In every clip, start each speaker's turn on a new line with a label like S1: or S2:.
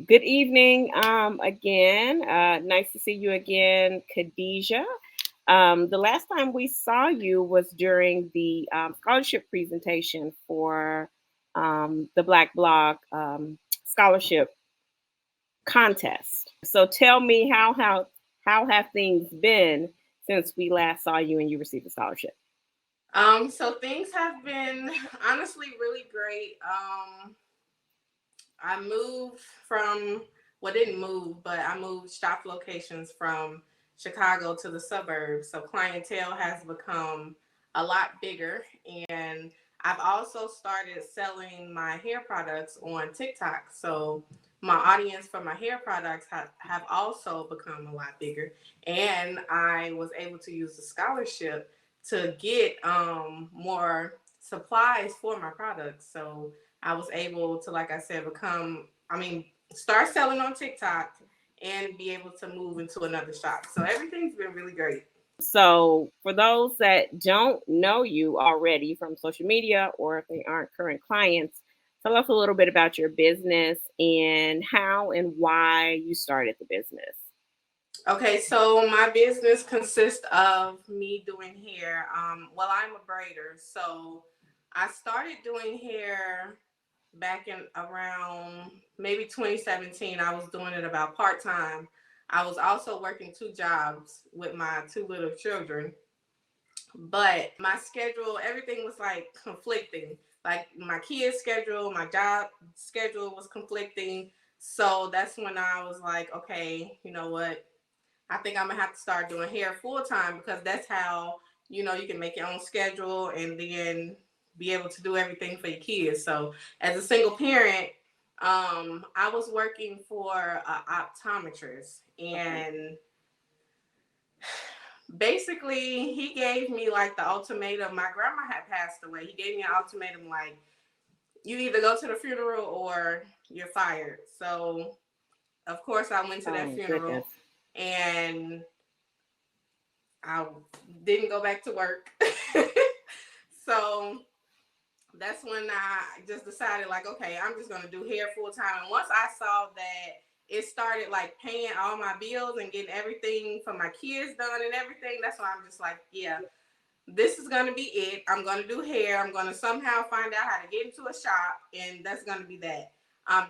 S1: Good evening again. Nice to see you again, Khadejah. The last time we saw you was during the scholarship presentation for the Black Blog Scholarship Contest. So tell me how have things been since we last saw you and you received the scholarship?
S2: So things have been honestly really great. I moved from, well, didn't move, but I moved shop locations from Chicago to the suburbs. So clientele has become a lot bigger. And I've also started selling my hair products on TikTok. So my audience for my hair products have also become a lot bigger. And I was able to use the scholarship to get more supplies for my products. So I was able to, like I said, start selling on TikTok and be able to move into another shop. So everything's been really great.
S1: So, for those that don't know you already from social media or if they aren't current clients, tell us a little bit about your business and how and why you started the business.
S2: Okay, so my business consists of me doing hair. Well, I'm a braider, so I started doing hair back in around maybe 2017. I was doing it about part time. I was also working two jobs with my two little children, but my schedule, everything was like conflicting. Like my kids' schedule, my job schedule was conflicting. So that's when I was like, okay, you know what? I think I'm gonna have to start doing hair full time because that's how you can make your own schedule and then be able to do everything for your kids. So as a single parent, I was working for an optometrist,
S1: Okay.
S2: and basically he gave me like the ultimatum. My grandma had passed away. He gave me an ultimatum like, you either go to the funeral or you're fired. So of course I went to that
S1: Oh, goodness.
S2: funeral, and I didn't go back to work. So that's when I just decided, like, okay, I'm just gonna do hair full time. And once I saw that it started like paying all my bills and getting everything for my kids done and everything, that's why I'm just like, yeah, this is gonna be it. I'm gonna do hair. I'm gonna somehow find out how to get into a shop, and that's gonna be that. I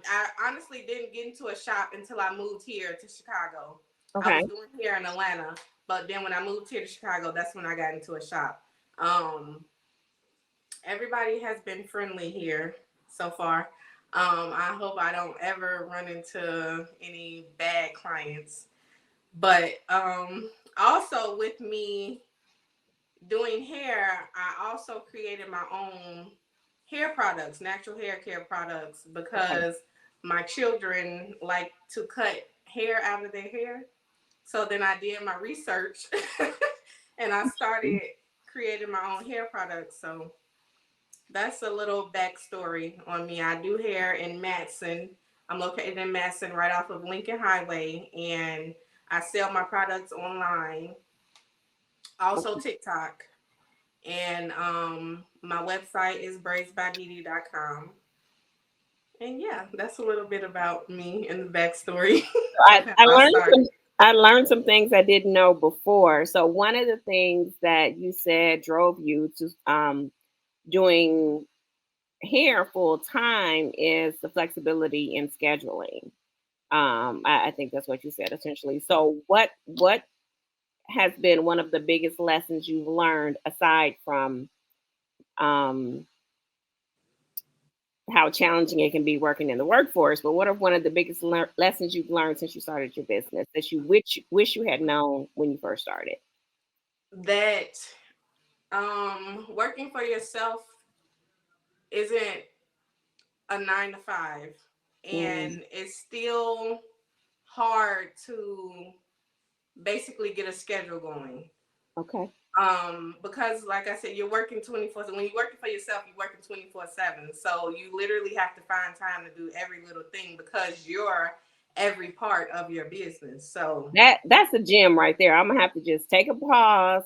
S2: honestly didn't get into a shop until I moved here to Chicago. I
S1: Okay.
S2: was doing hair in Atlanta, but then when I moved here to Chicago, that's when I got into a shop. Um, Everybody has been friendly here so far. I hope I don't ever run into any bad clients. But also with me doing hair, I also created my own hair products, natural hair care products,
S1: Okay.
S2: because my children like to cut hair out of their hair. So then I did my research and I started creating my own hair products. So that's a little backstory on me. I do hair in Matson. I'm located in Matson, right off of Lincoln Highway, and I sell my products online, also
S1: Okay.
S2: TikTok. And my website is braidsbydede.com. And yeah, that's a little bit about me and the backstory of
S1: I,
S2: how
S1: I
S2: I
S1: learned
S2: started.
S1: I learned some things I didn't know before. So one of the things that you said drove you to doing hair full time is the flexibility in scheduling. I think that's what you said essentially. So what has been one of the biggest lessons you've learned aside from um, how challenging it can be working in the workforce? But what are one of the biggest lessons you've learned since you started your business that you wish you had known when you first started?
S2: That working for yourself isn't a 9 to 5,
S1: Mm,
S2: and it's still hard to basically get a schedule going.
S1: okay.
S2: Because like I said, you're working 24. So when you're working for yourself, you're working 24/7. So you literally have to find time to do every little thing because you're every part of your business. So
S1: That's a gem right there. I'm gonna have to just take a pause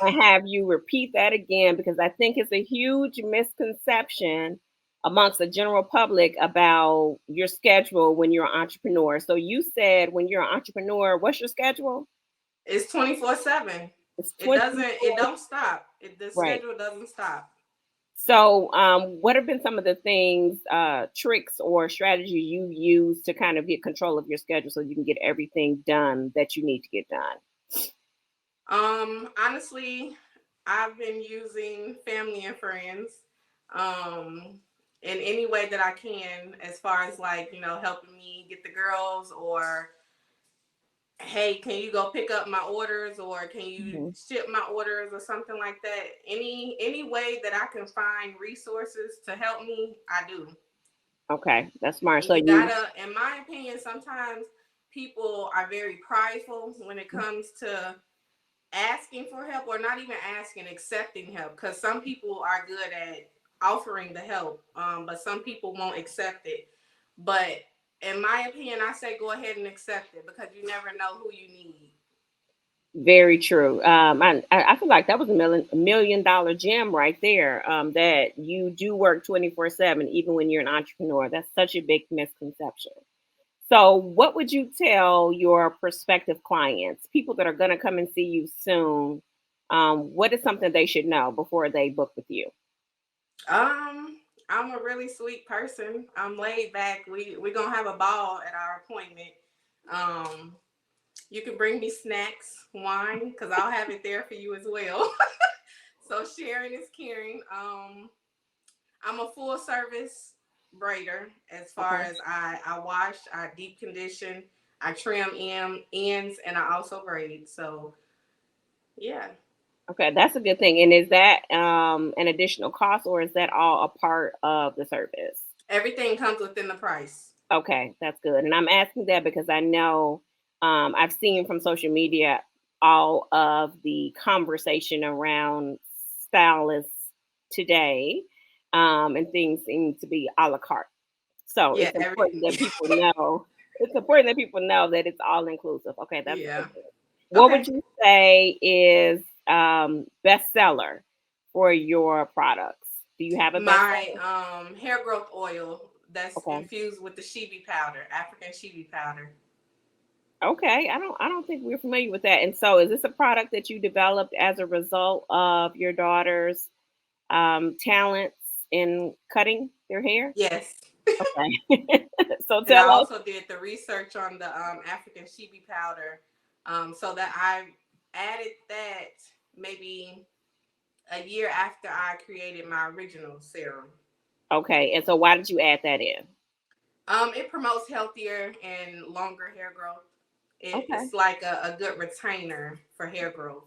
S1: and have you repeat that again because I think it's a huge misconception amongst the general public about your schedule when you're an entrepreneur. So you said when you're an entrepreneur, what's your schedule?
S2: It's 24/7.
S1: It's
S2: It doesn't.
S1: 24.
S2: It don't stop. The
S1: Right.
S2: schedule doesn't stop.
S1: So, what have been some of the things, tricks or strategies you use to kind of get control of your schedule so you can get everything done that you need to get done?
S2: Honestly, I've been using family and friends, in any way that I can, as far as like, helping me get the girls, or hey, can you go pick up my orders, or can you
S1: Mhm.
S2: ship my orders, or something like that. Any way that I can find resources to help me, I do.
S1: Okay, that's smart.
S2: And
S1: So
S2: you
S1: you
S2: gotta, in my opinion, sometimes people are very prideful when it comes to asking for help, or not even asking, accepting help, because some people are good at offering the help, but some people won't accept it. But in my opinion, I say go ahead and accept it, because you never know who you need.
S1: very true. I feel like that was a $1 million gem right there. That you do work 24/7, even when you're an entrepreneur. That's such a big misconception. So, what would you tell your prospective clients, people that are going to come and see you soon? What is something they should know before they book with you?
S2: um I'm a really sweet person. I'm laid back. We gonna have a ball at our appointment. um you can bring me snacks, wine, because I'll have it there for you as well. So sharing is caring. I'm a full service braider, as far
S1: Okay.
S2: as I wash, I deep condition, I trim ends, and I also braid. So yeah,
S1: Okay, that's a good thing. And is that an additional cost or is that all a part of the service?
S2: everything comes within the price.
S1: Okay, that's good. And I'm asking that because I know I've seen from social media all of the conversation around stylists today, and things seem to be a la carte. So
S2: Yeah,
S1: it's important that people know. It's important that people know that it's all inclusive. Okay, that's a
S2: yeah.
S1: good thing. What
S2: Okay.
S1: would you say is bestseller for your products? Do you have a
S2: My
S1: bestseller?
S2: hair growth oil that's
S1: Okay.
S2: infused with the shibi powder, African shibi powder.
S1: Okay, I don't think we're familiar with that. And so is this a product that you developed as a result of your daughter's talents in cutting their hair?
S2: Yes.
S1: Okay. So
S2: And I
S1: tell us.
S2: also did the research on the African shibi powder, so that I added that maybe a year after I created my original serum.
S1: Okay, and so why did you add that in?
S2: It promotes healthier and longer hair growth.
S1: Okay.
S2: It's like a good retainer for hair growth.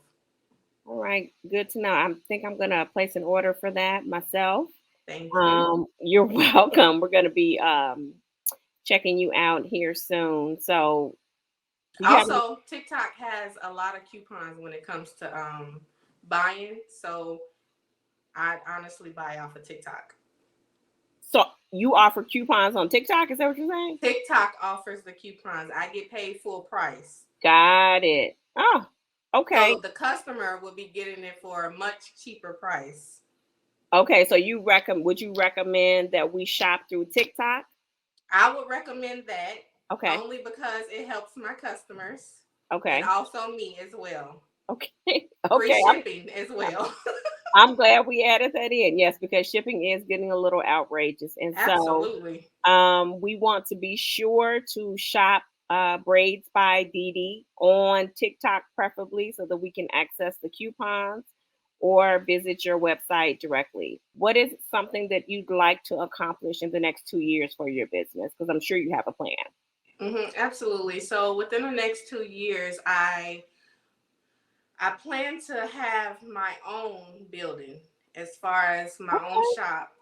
S1: All right, good to know. I think I'm gonna place an order for that myself.
S2: Thank you.
S1: You're welcome. We're gonna be checking you out here soon. So, do you have any?
S2: Also, TikTok has a lot of coupons when it comes to buying. So I honestly buy off of TikTok.
S1: So you offer coupons on TikTok? Is that what you're saying?
S2: TikTok offers the coupons. I get paid full price.
S1: Got it. Oh, okay.
S2: So the customer will be getting it for a much cheaper price.
S1: Okay. So would you recommend that we shop through TikTok?
S2: I would recommend that,
S1: Okay.
S2: only because it helps my customers and
S1: Okay.
S2: also me as well.
S1: Okay.
S2: Free
S1: Okay.
S2: shipping as well.
S1: I'm glad we added that in. Yes, because shipping is getting a little outrageous. And so
S2: Absolutely.
S1: we want to be sure to shop Braids by Didi on TikTok, preferably, so that we can access the coupons or visit your website directly. What is something that you'd like to accomplish in the next 2 years for your business? Because I'm sure you have a plan.
S2: Absolutely. So within the next 2 years, I plan to have my own building, as far as my own
S1: Okay.
S2: shop.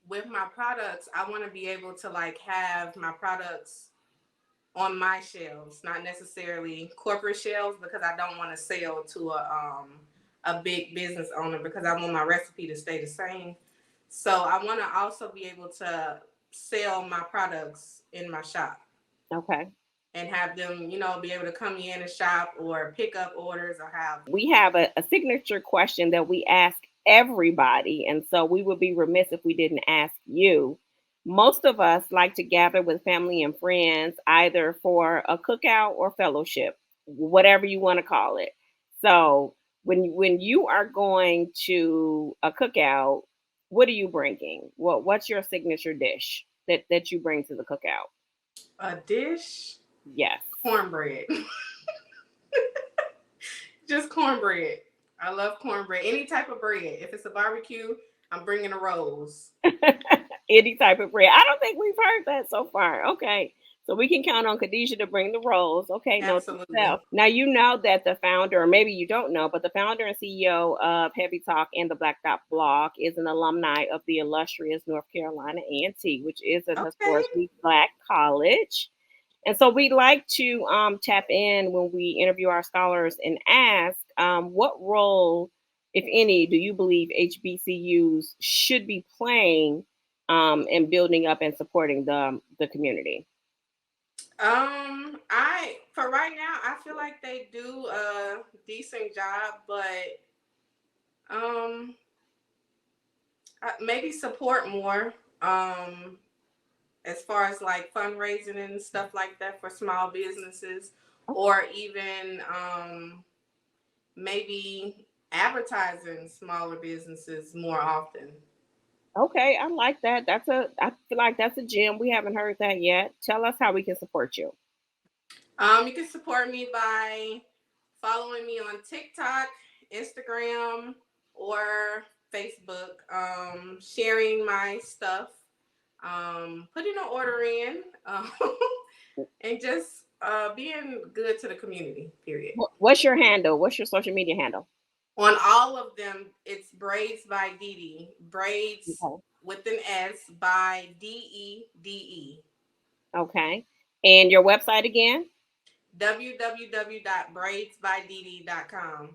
S2: With my products, I want to be able to like have my products on my shelves, not necessarily corporate shelves, because I don't want to sell to a big business owner, because I want my recipe to stay the same. So I want to also be able to sell my products in my shop,
S1: Okay.
S2: and have them, be able to come in and shop, or pick up orders, or have.
S1: We have a signature question that we ask everybody. And so we would be remiss if we didn't ask you. Most of us like to gather with family and friends either for a cookout or fellowship, whatever you want to call it. So when you are going to a cookout, what are you bringing? What's your signature dish that you bring to the cookout?
S2: A dish,
S1: Yes.
S2: cornbread. Just cornbread. I love cornbread. Any type of bread. If it's a barbecue, I'm bringing a rose.
S1: Any type of bread. I don't think we've heard that so far. Okay. So we can count on Khadijah to bring the rolls. Okay, note to
S2: Absolutely.
S1: self. Now you know that the founder, or maybe you don't know, but the founder and CEO of Heavy Talk and the Black Dot Blog is an alumni of the illustrious North Carolina A&T, which is a
S2: Okay.
S1: historically black college. And so we like to tap in when we interview our scholars and ask what role, if any, do you believe HBCUs should be playing in building up and supporting the community?
S2: I for right now, I feel like they do a decent job, but um, maybe support more. As far as like fundraising and stuff like that for small businesses, or even maybe advertising smaller businesses more often.
S1: Okay, I like that. I feel like that's a gem. We haven't heard that yet. Tell us how we can support you.
S2: You can support me by following me on TikTok, Instagram, or Facebook. Sharing my stuff, putting an order in, and just being good to the community. Period.
S1: What's your handle? What's your social media handle?
S2: On all of them, it's Braids by Dede. Braids
S1: Okay.
S2: with an S by DEDE.
S1: Okay. And your website again?
S2: www.braidsbydede.com.